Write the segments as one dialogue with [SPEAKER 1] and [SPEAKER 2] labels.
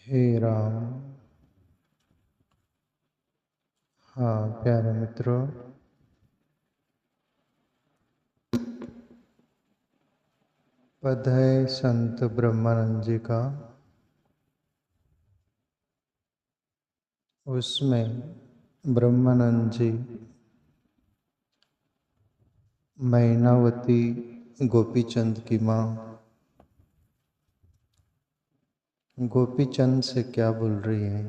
[SPEAKER 1] हे राम। हाँ प्यारे मित्रों, पद है संत ब्रह्मानंद जी का। उसमें ब्रह्मानंद जी मैनावती गोपीचंद की माँ गोपीचंद से क्या बोल रही है।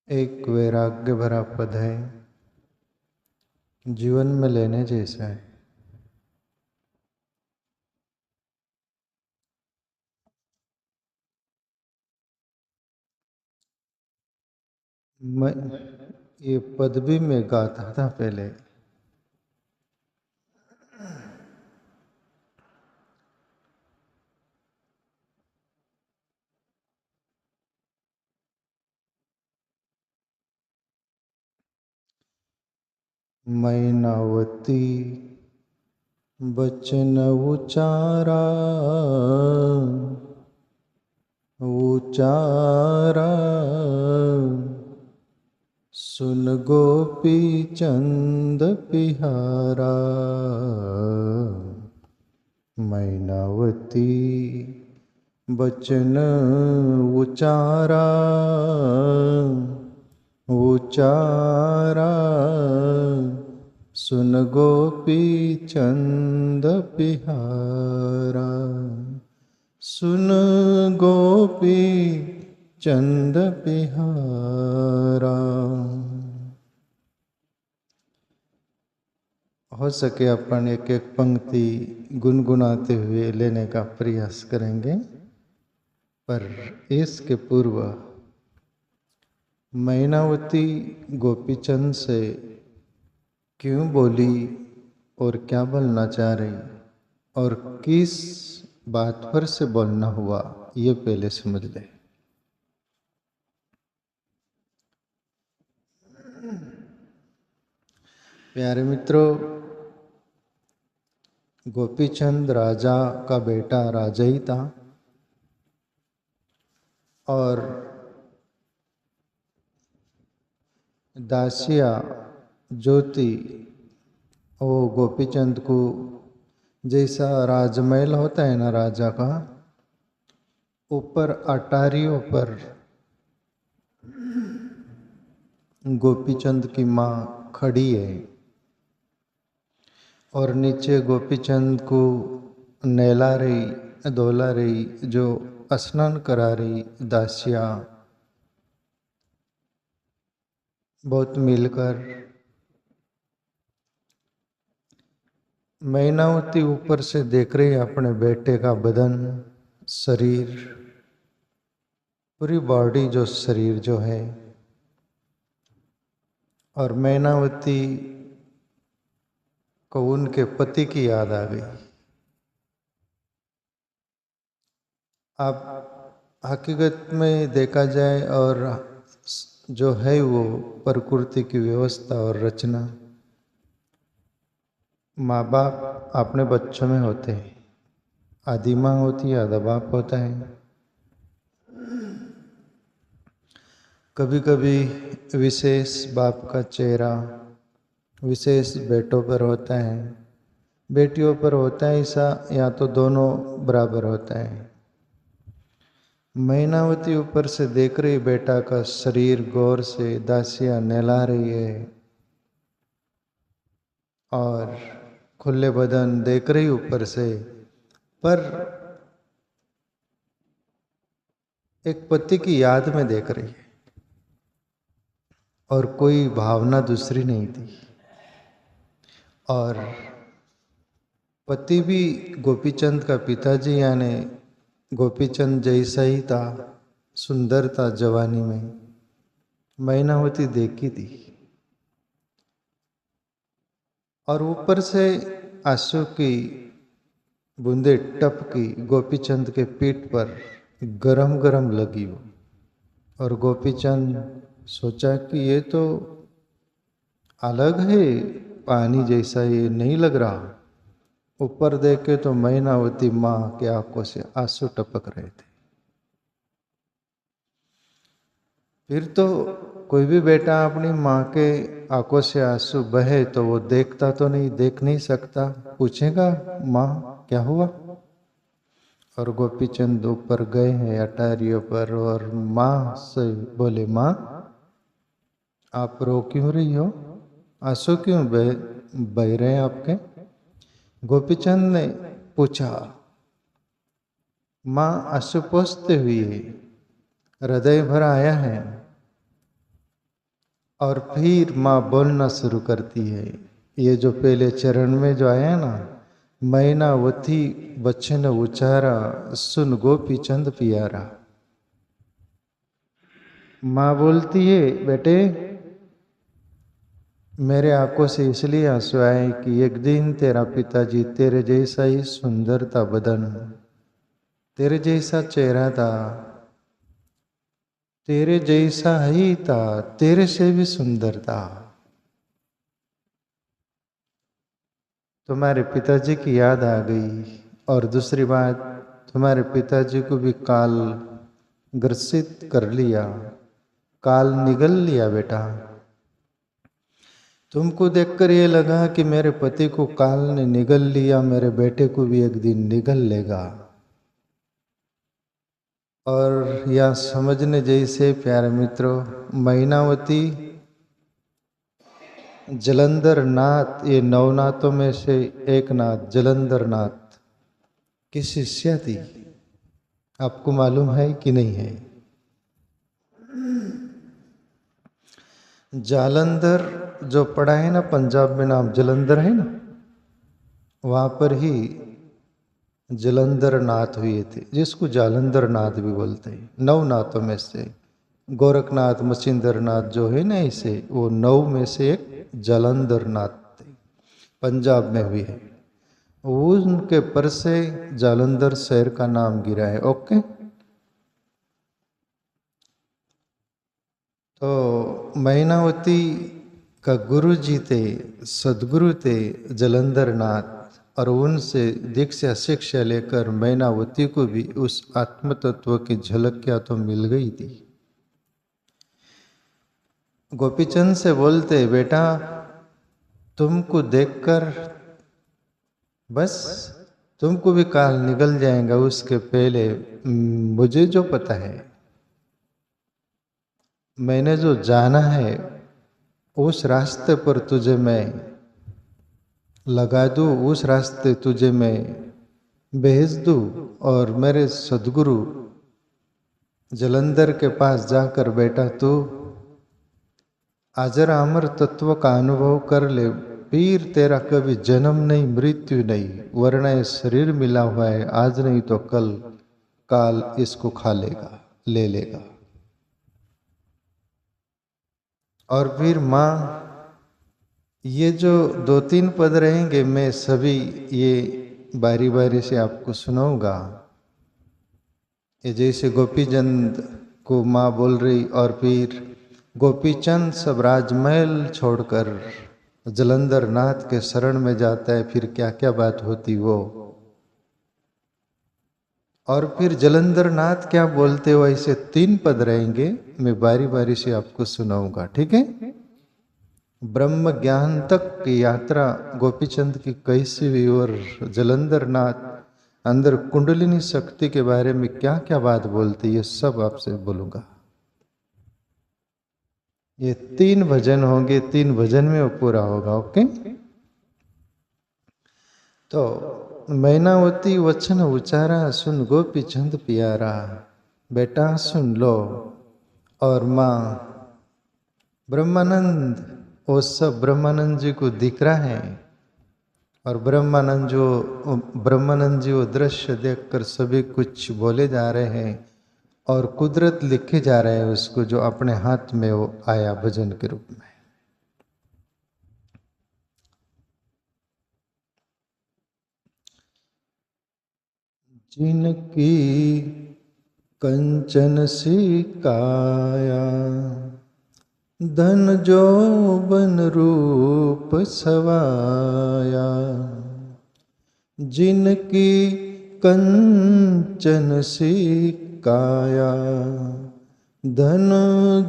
[SPEAKER 1] एक वैराग्य भरा पद है, जीवन में लेने जैसा है। मैं ये पद भी मैं गाता था पहले। मैनावती बचन उचारा उचारा, सुन गोपी चंद पिहारा। मैनावती बचन उचारा उचारा, सुन गोपी चंद पिहारा। सुन गोपी चंद पिहारा। हो सके अपन एक एक पंक्ति गुनगुनाते हुए लेने का प्रयास करेंगे, पर इसके पूर्व मैनावती गोपीचंद से क्यों बोली और क्या बोलना चाह रही और किस बात पर से बोलना हुआ, ये पहले समझ ले। प्यारे मित्रों, गोपीचंद राजा का बेटा राजा ही था और दासिया ज्योति वो गोपीचंद को, जैसा राजमहल होता है ना राजा का, ऊपर अटारियों पर गोपीचंद की माँ खड़ी है और नीचे गोपीचंद को नहला रही धोला रही, जो स्नान करा रही दासिया बहुत मिलकर। मैनावती ऊपर से देख रही अपने बेटे का बदन, शरीर, पूरी बॉडी, जो शरीर जो है, और मैनावती को उनके पति की याद आ गई। आप हकीकत में देखा जाए और जो है वो प्रकृति की व्यवस्था और रचना, माँ बाप अपने बच्चों में होते हैं, आधी माँ होती है, आधा बाप होता है। कभी कभी विशेष बाप का चेहरा विशेष बेटों पर होता है, बेटियों पर होता है ऐसा, या तो दोनों बराबर होता है। मैनावती ऊपर से देख रही बेटा का शरीर, गौर से दासियां नहला रही है और खुले बदन देख रही ऊपर से, पर एक पति की याद में देख रही है और कोई भावना दूसरी नहीं थी। और पति भी गोपीचंद का पिताजी यानी गोपीचंद जैसा ही था, सुंदर था जवानी में। मैनावती देखी थी और ऊपर से आंसू की बूंदे टपकी गोपीचंद के पीठ पर गरम गरम लगी वो। और गोपीचंद सोचा कि ये तो अलग है, पानी जैसा ये नहीं लग रहा। ऊपर देखे तो मैनावती माँ की आंखों से आंसू टपक रहे थे। फिर तो कोई भी बेटा अपनी माँ के आंखों से आंसू बहे तो वो देखता तो नहीं, देख नहीं सकता, पूछेगा माँ क्या हुआ। और गोपीचंद ऊपर गए हैं अटारियों पर और माँ से बोले, माँ आप रो क्यों रही हो, आंसू क्यों बह रहे हैं आपके। गोपीचंद ने पूछा, माँ आंसू पोंछते हुए हृदय भर आया है। और फिर माँ बोलना शुरू करती है। ये जो पहले चरण में जो आया ना, मैनावती वचन उचारा सुन गोपी चंद पियारा। माँ बोलती है, बेटे मेरे आंखों से इसलिए आंसू आए कि एक दिन तेरा पिताजी तेरे जैसा ही सुंदर था बदन, तेरे जैसा चेहरा था, तेरे जैसा ही था, तेरे से भी सुंदर था। तुम्हारे पिताजी की याद आ गई। और दूसरी बात, तुम्हारे पिताजी को भी काल ग्रसित कर लिया, काल निगल लिया बेटा। तुमको देखकर ये लगा कि मेरे पति को काल ने निगल लिया, मेरे बेटे को भी एक दिन निगल लेगा। और यह समझने जैसे प्यारे मित्रों, मैनावती जलंधर नाथ, ये नवनाथों में से एक नाथ जलंधर नाथ की शिष्या थी। आपको मालूम है कि नहीं है। जालंधर जो पड़ा है ना, पंजाब में नाम जलंधर है ना, वहाँ पर ही जलंधर नाथ हुए थे, जिसको जालंधर नाथ भी बोलते हैं। नवनाथों में से गोरखनाथ मच्छिंद्र नाथ जो है ना, इसे वो नौ में से एक जालंधर नाथ थे, पंजाब में हुई है। उनके पर से जालंधर शहर का नाम गिरा है। ओके, तो मैनावती का गुरु जी थे, सदगुरु थे जलंधर नाथ। और उनसे दीक्षा शिक्षा लेकर मैनावती को भी उस आत्म तत्व की झलक क्या तो मिल गई थी। गोपीचंद से बोलते, बेटा तुमको देखकर बस तुमको भी काल निकल जाएगा, उसके पहले मुझे जो पता है, मैंने जो जाना है, उस रास्ते पर तुझे मैं लगा दूँ, उस रास्ते तुझे मैं भेज दूँ। और मेरे सदगुरु जलंधर के पास जाकर बेटा तू अजर अमर तत्व का अनुभव कर ले, फिर तेरा कभी जन्म नहीं, मृत्यु नहीं, वरना ये शरीर मिला हुआ है, आज नहीं तो कल काल इसको खा लेगा, ले लेगा। और फिर माँ, ये जो दो तीन पद रहेंगे मैं सभी ये बारी बारी से आपको सुनाऊंगा। ये जैसे गोपीचंद को माँ बोल रही, और फिर गोपीचंद सब राजमहल छोड़कर जलंधर नाथ के शरण में जाता है, फिर क्या क्या बात होती वो। और फिर जलंधर नाथ क्या बोलते हो, ऐसे तीन पद रहेंगे, मैं बारी बारी से आपको सुनाऊंगा, ठीक है। ब्रह्म ज्ञान तक की यात्रा गोपीचंद की कैसी हुई, और जलंधर नाथ अंदर कुंडलिनी शक्ति के बारे में क्या क्या बात बोलती, ये सब आपसे बोलूंगा। ये तीन भजन होंगे, तीन भजन में वो पूरा होगा। ओके, तो मैनावती वचन उचारा सुन गोपी चंद प्यारा, बेटा सुन लो। और माँ ब्रह्मानंद, वो सब ब्रह्मानंद जी को दिख रहा है। और ब्रह्मानंद जी वो दृश्य देखकर सभी कुछ बोले जा रहे हैं, और कुदरत लिखे जा रहे हैं उसको, जो अपने हाथ में वो आया भजन के रूप में। जिनकी कंचन सी काया, धन जोबन रूप सवाया, जिनकी कंचन सी काया, धन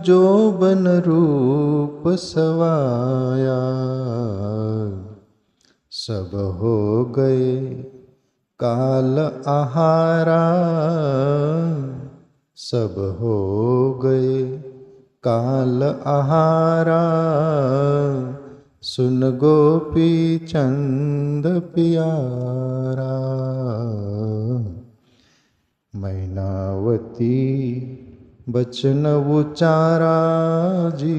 [SPEAKER 1] जोबन रूप सवाया, सब हो गए काल आहारा, सब हो गए काल आहारा, सुन गोपी चंद प्यारा। मैनावती बचन उचारा जी,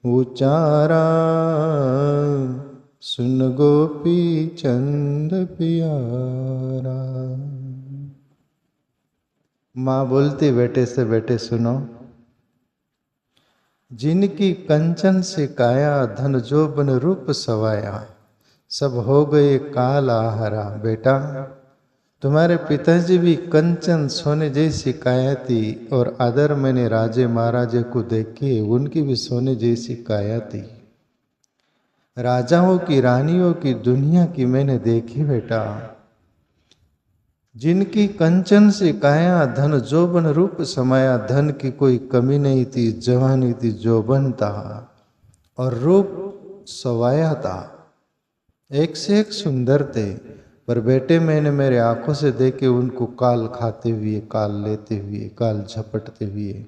[SPEAKER 1] उचारा, सुन गोपी चंद प्यारा। माँ बोलती बेटे से, बेटे सुनो, जिनकी कंचन से काया, धन जोबन रूप सवाया, सब हो गए काल आहारा। बेटा, तुम्हारे पिताजी भी कंचन सोने जैसी काया थी, और अदर मैंने राजे महाराजे को देखे, उनकी भी सोने जैसी काया थी। राजाओं की, रानियों की, दुनिया की मैंने देखी बेटा। जिनकी कंचन से काया, धन जोबन रूप समाया, धन की कोई कमी नहीं थी, जवानी थी, जोबन था, और रूप सवाया था, एक से एक सुंदर थे। पर बेटे, मैंने मेरे आंखों से देखे उनको काल खाते हुए, काल लेते हुए, काल झपटते हुए।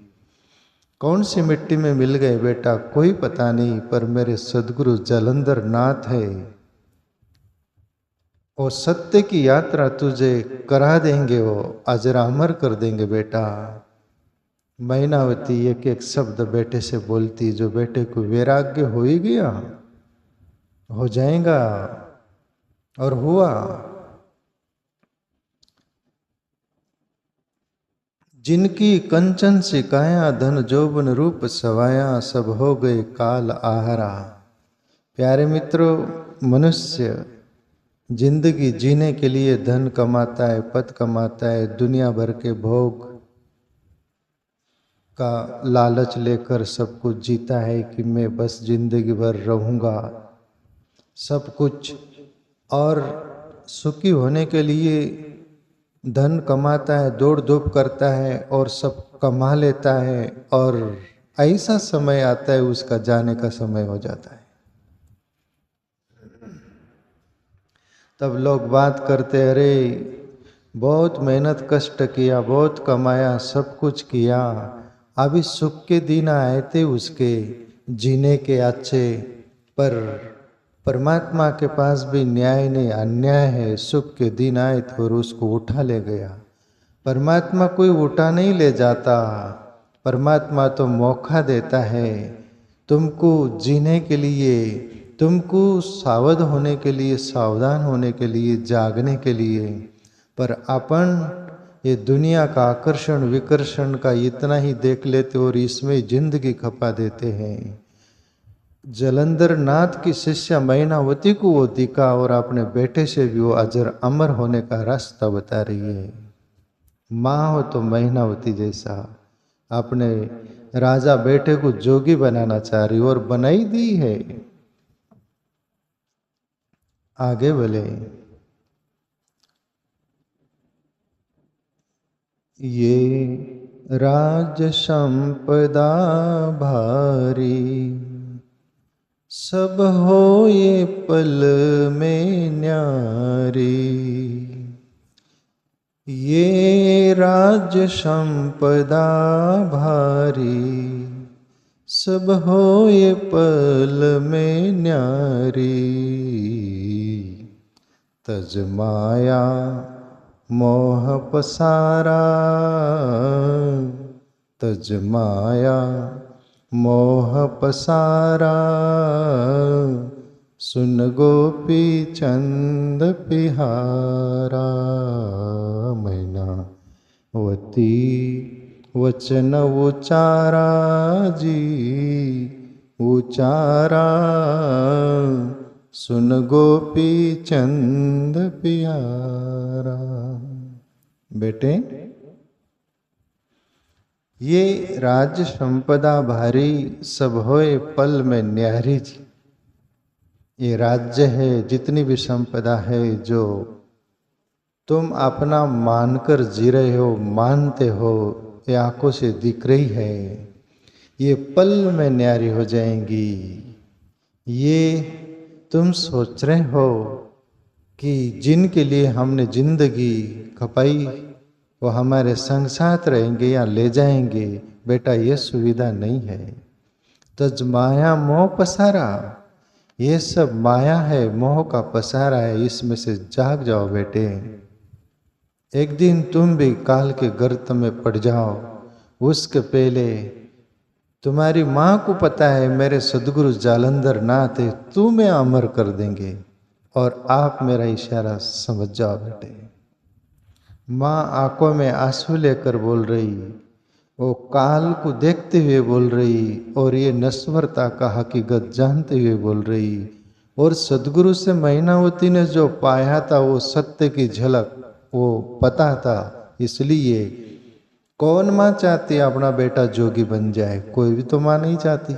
[SPEAKER 1] कौन सी मिट्टी में मिल गए बेटा, कोई पता नहीं, पर मेरे सदगुरु जालंधर नाथ है, वो सत्य की यात्रा तुझे करा देंगे, वो अजरा अमर कर देंगे बेटा। मैनावती एक एक शब्द बेटे से बोलती, जो बेटे को वैराग्य हो ही गया, हो जाएगा, और हुआ। जिनकी कंचन से काया, धन जोबन रूप सवाया, सब हो गए काल आहारा। प्यारे मित्रों, मनुष्य जिंदगी जीने के लिए धन कमाता है, पद कमाता है, दुनिया भर के भोग का लालच लेकर सब कुछ जीता है कि मैं बस जिंदगी भर रहूँगा, सब कुछ, और सुखी होने के लिए धन कमाता है, दौड़ धूप करता है, और सब कमा लेता है, और ऐसा समय आता है उसका जाने का समय हो जाता है। तब लोग बात करते, अरे बहुत मेहनत कष्ट किया, बहुत कमाया, सब कुछ किया, अभी सुख के दिन आए थे उसके जीने के अच्छे, पर परमात्मा के पास भी न्याय नहीं, अन्याय है। सुख के दिन आए थे और उसको उठा ले गया। परमात्मा कोई उठा नहीं ले जाता, परमात्मा तो मौका देता है तुमको जीने के लिए, तुमको सावध होने के लिए, सावधान होने के लिए, जागने के लिए। पर अपन ये दुनिया का आकर्षण विकर्षण का इतना ही देख लेते और इसमें जिंदगी खपा देते हैं। जालंधर नाथ की शिष्या मैनावती को वो दिखा, और अपने बेटे से भी वो अजर अमर होने का रास्ता बता रही है। माँ हो तो मैनावती जैसा अपने राजा बेटे को जोगी बनाना चाह रही, और बनाई दी है। आगे बोले, ये राज संपदा भारी, सब हो ये पल में न्यारी। ये राज संपदा भारी, सब हो ये पल में न्यारी। तज माया मोह पसारा, तज माया मोह पसारा, सुन गोपी चंद पिहारा। मैनावती वचन उचारा जी, उचारा, सुन गोपी चंद प्यारा। बेटे, ये राज संपदा भारी, सब होए पल में न्यारी जी। ये राज्य है, जितनी भी संपदा है जो तुम अपना मानकर जी रहे हो, मानते हो, ये आंखों से दिख रही है, ये पल में न्यारी हो जाएंगी। ये तुम सोच रहे हो कि जिनके लिए हमने जिंदगी खपाई वो हमारे संग साथ रहेंगे या ले जाएंगे। बेटा ये सुविधा नहीं है। तज माया मोह पसारा, ये सब माया है, मोह का पसारा है, इसमें से जाग जाओ बेटे। एक दिन तुम भी काल के गर्त में पड़ जाओ। उसके पहले तुम्हारी माँ को पता है मेरे सदगुरु जालंधर नाथ है, तुम्हें अमर कर देंगे। और आप मेरा इशारा समझ जाओ बेटे। माँ आंखों में आंसू लेकर बोल रही, वो काल को देखते हुए बोल रही, और ये नश्वरता का हकीकत जानते हुए बोल रही। और सदगुरु से महिनावती ने जो पाया था वो सत्य की झलक वो पता था। इसलिए कौन माँ चाहती अपना बेटा जोगी बन जाए? कोई भी तो माँ नहीं चाहती।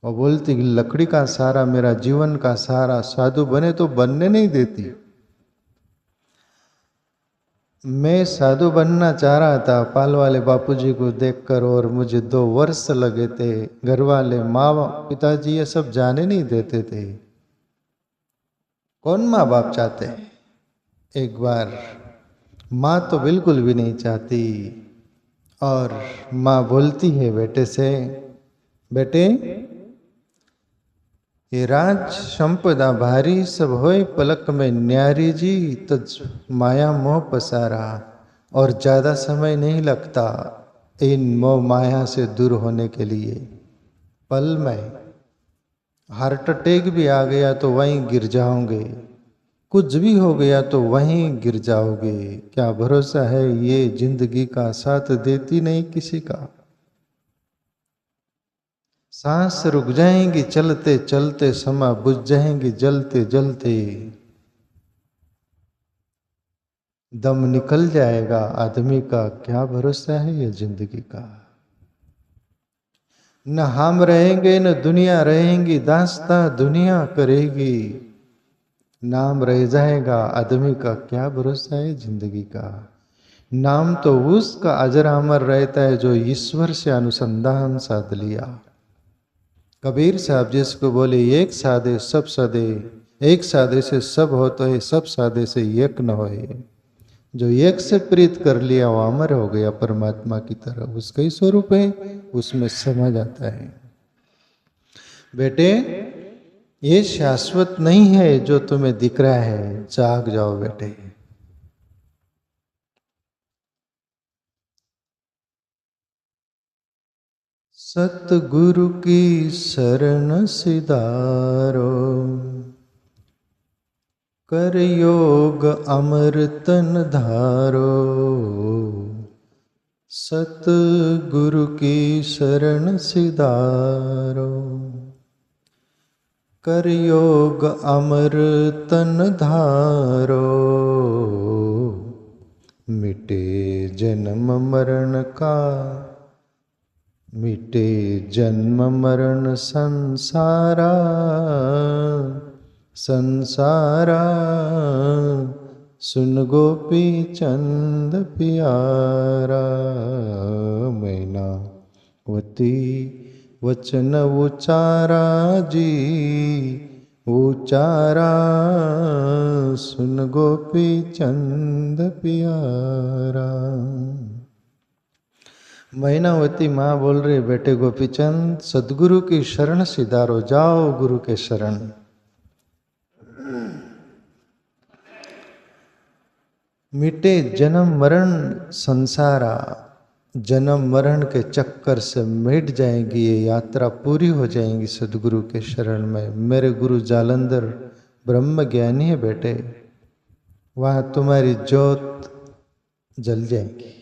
[SPEAKER 1] और बोलती कि लकड़ी का सहारा मेरा जीवन का सहारा, साधु बने तो बनने नहीं देती। मैं साधु बनना चाह रहा था पाल वाले बापूजी को देखकर, और मुझे 2 वर्ष लगे थे। घर वाले, माँ पिताजी ये सब जाने नहीं देते थे। कौन माँ बाप चाहते हैं? एक बार माँ तो बिल्कुल भी नहीं चाहती। और माँ बोलती है बेटे से, बेटे ये राज संपदा भारी, सब होए पलक में न्यारी जी, तज माया मोह पसारा। और ज़्यादा समय नहीं लगता इन मोह माया से दूर होने के लिए। पल में हार्ट अटैक भी आ गया तो वहीं गिर जाओगे, कुछ भी हो गया तो वहीं गिर जाओगे। क्या भरोसा है ये जिंदगी का साथ देती नहीं किसी का। सांस रुक जाएंगी चलते चलते, समा बुझ जाएंगी जलते जलते, दम निकल जाएगा आदमी का। क्या भरोसा है ये जिंदगी का। न हम रहेंगे न दुनिया रहेंगी, दास्तां दुनिया करेगी। नाम रह जाएगा आदमी का। क्या भरोसा है जिंदगी का। नाम तो उसका अजर अमर रहता है जो ईश्वर से अनुसंधान साध लिया। कबीर साहब जिसको बोले एक साधे सब सदे, एक साधे से सब हो तो है, सब साधे से एक न होए। जो एक से प्रीत कर लिया वो अमर हो गया परमात्मा की तरह। उसका ही स्वरूप है, उसमें समा जाता है। बेटे ये शाश्वत नहीं है जो तुम्हें दिख रहा है। जाग जाओ बेटे। सतगुरु की शरण सिधारो, कर योग अमृतन धारो। सतगुरु की शरण सिधारो, कर योग अमृतन धारो। मिटे जन्म मरण का, मिटे जन्म मरण संसारा, संसारा। सुन गोपी चंद प्यारा, मैनावती वचन उचारा जी, उचारा। सुन गोपी चंद प्यारा। मैनावती माँ बोल रही, बेटे गोपीचंद सदगुरु की शरण सिधारो, जाओ गुरु के शरण। मिटे जन्म मरण संसारा, जन्म मरण के चक्कर से मिट जाएंगी ये यात्रा, पूरी हो जाएंगी सदगुरु के शरण में। मेरे गुरु जालंधर ब्रह्म ज्ञानी है बेटे, वहाँ तुम्हारी ज्योत जल जाएगी।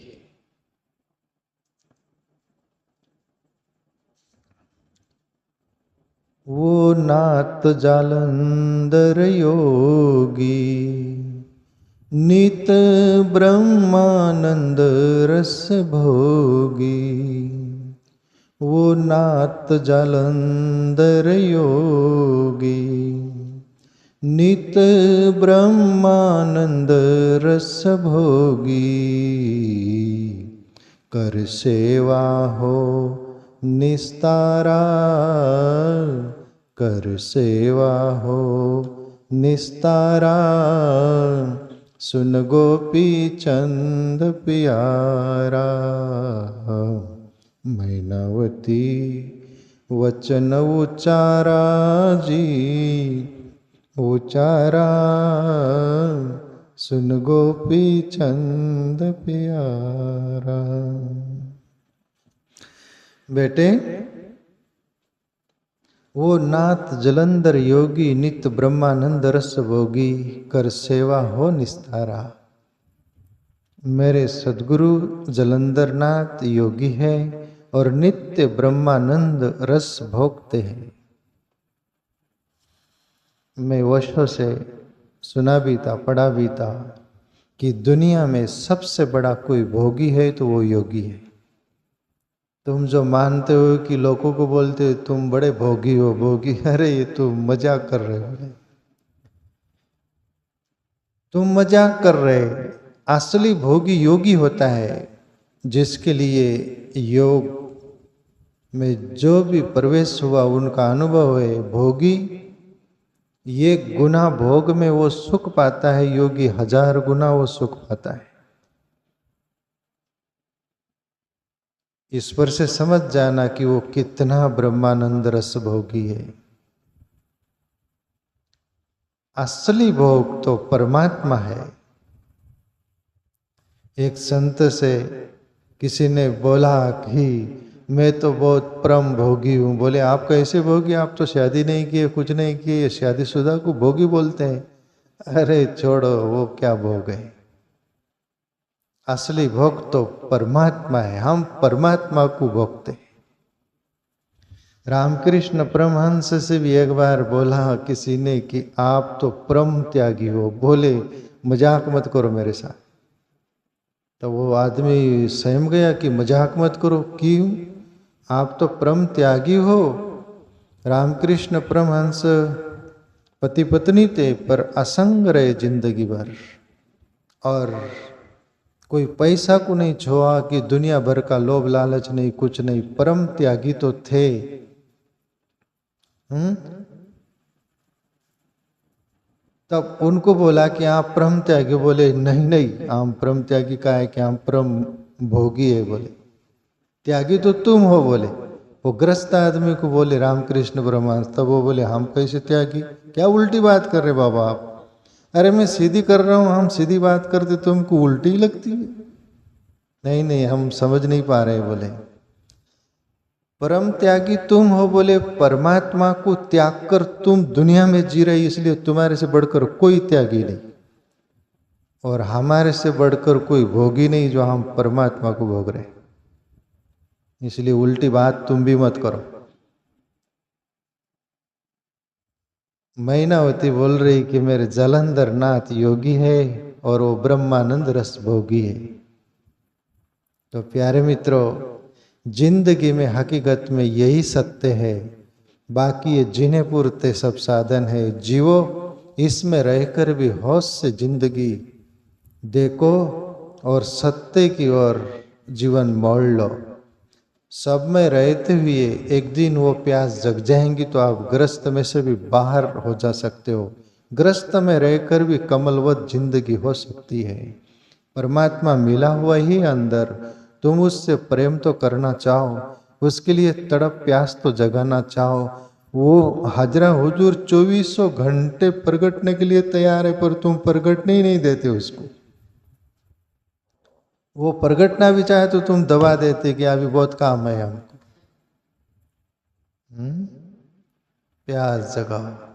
[SPEAKER 1] वो नाथ जालंधर योगी, नित ब्रह्मानंद रस भोगी। वो नाथ जालंधर योगी, नित ब्रह्मानंद रस भोगी, कर सेवा हो निस्तारा, कर सेवा हो निस्तारा, सुन गोपी चंद प्यारा। मैनावती वचन उचारा जी, उचारा, सुन गोपी चंद प्यारा। बेटे, वो नाथ जलंधर योगी, नित ब्रह्मानंद रस भोगी, कर सेवा हो निस्तारा। मेरे सद्गुरु जलंधर नाथ योगी है और नित्य ब्रह्मानंद रस भोगते हैं। मैं वर्षों से सुना भी था, पढ़ा भी था कि दुनिया में सबसे बड़ा कोई भोगी है तो वो योगी है। तुम जो मानते हो कि लोगों को बोलते हो तुम बड़े भोगी हो, भोगी, अरे ये तुम मजाक कर रहे हो, तुम मजाक कर रहे। असली भोगी योगी होता है जिसके लिए योग में जो भी प्रवेश हुआ उनका अनुभव है। भोगी ये गुना भोग में वो सुख पाता है, योगी 1000 गुना वो सुख पाता है। इस पर से समझ जाना कि वो कितना ब्रह्मानंद रस भोगी है। असली भोग तो परमात्मा है। एक संत से किसी ने बोला कि मैं तो बहुत परम भोगी हूँ। बोले आप कैसे भोगी, आप तो शादी नहीं किए, कुछ नहीं किए, शादीशुदा को भोगी बोलते हैं। अरे छोड़ो, वो क्या भोग है। असली भोग तो परमात्मा है, हम परमात्मा को भोगते हैं। रामकृष्ण परमहंस से भी एक बार बोला किसी ने कि आप तो परम त्यागी हो। बोले मजाक मत करो मेरे साथ। तो वो आदमी सहम गया कि मजाक मत करो, क्यों? आप तो परम त्यागी हो। रामकृष्ण परमहंस पति पत्नी थे पर असंग रहे जिंदगी भर, और कोई पैसा को नहीं छोड़ा कि दुनिया भर का लोभ लालच नहीं, कुछ नहीं। परम त्यागी तो थे। तब उनको बोला कि आप परम त्यागी। बोले नहीं नहीं, हम परम त्यागी का है कि हम परम भोगी है। बोले त्यागी तो तुम हो। बोले वो ग्रस्त आदमी को बोले रामकृष्ण परमहंस। तब वो बोले हम कैसे त्यागी, क्या उल्टी बात कर रहे बाबा आप। अरे मैं सीधी कर रहा हूँ, हम सीधी बात करते तुमको उल्टी लगती है। नहीं नहीं, हम समझ नहीं पा रहे। बोले परम त्यागी तुम हो। बोले परमात्मा को त्याग कर तुम दुनिया में जी रही, इसलिए तुम्हारे से बढ़कर कोई त्यागी नहीं और हमारे से बढ़कर कोई भोगी नहीं जो हम परमात्मा को भोग रहे। इसलिए उल्टी बात तुम भी मत करो। मैनावती बोल रही कि मेरे जलंधर नाथ योगी है और वो ब्रह्मानंद रस भोगी है। तो प्यारे मित्रों, जिंदगी में हकीकत में यही सत्य है। बाकी ये जिन्हें पूरते सब साधन है। जीवो इसमें रहकर भी होश से जिंदगी देखो और सत्य की ओर जीवन मोड़ लो। सब में रहते हुए एक दिन वो प्यास जग जाएंगी तो आप ग्रस्त में से भी बाहर हो जा सकते हो। ग्रस्त में रहकर भी कमलवत जिंदगी हो सकती है। परमात्मा मिला हुआ ही अंदर, तुम उससे प्रेम तो करना चाहो, उसके लिए तड़प प्यास तो जगाना चाहो। वो हाजरा हुजूर 2400 घंटे प्रगटने के लिए तैयार है, पर तुम प्रगटने ही नहीं देते उसको। वो प्रगटना भी चाहे तो तुम दबा देते कि अभी बहुत काम है हमको। प्यास जगाओ।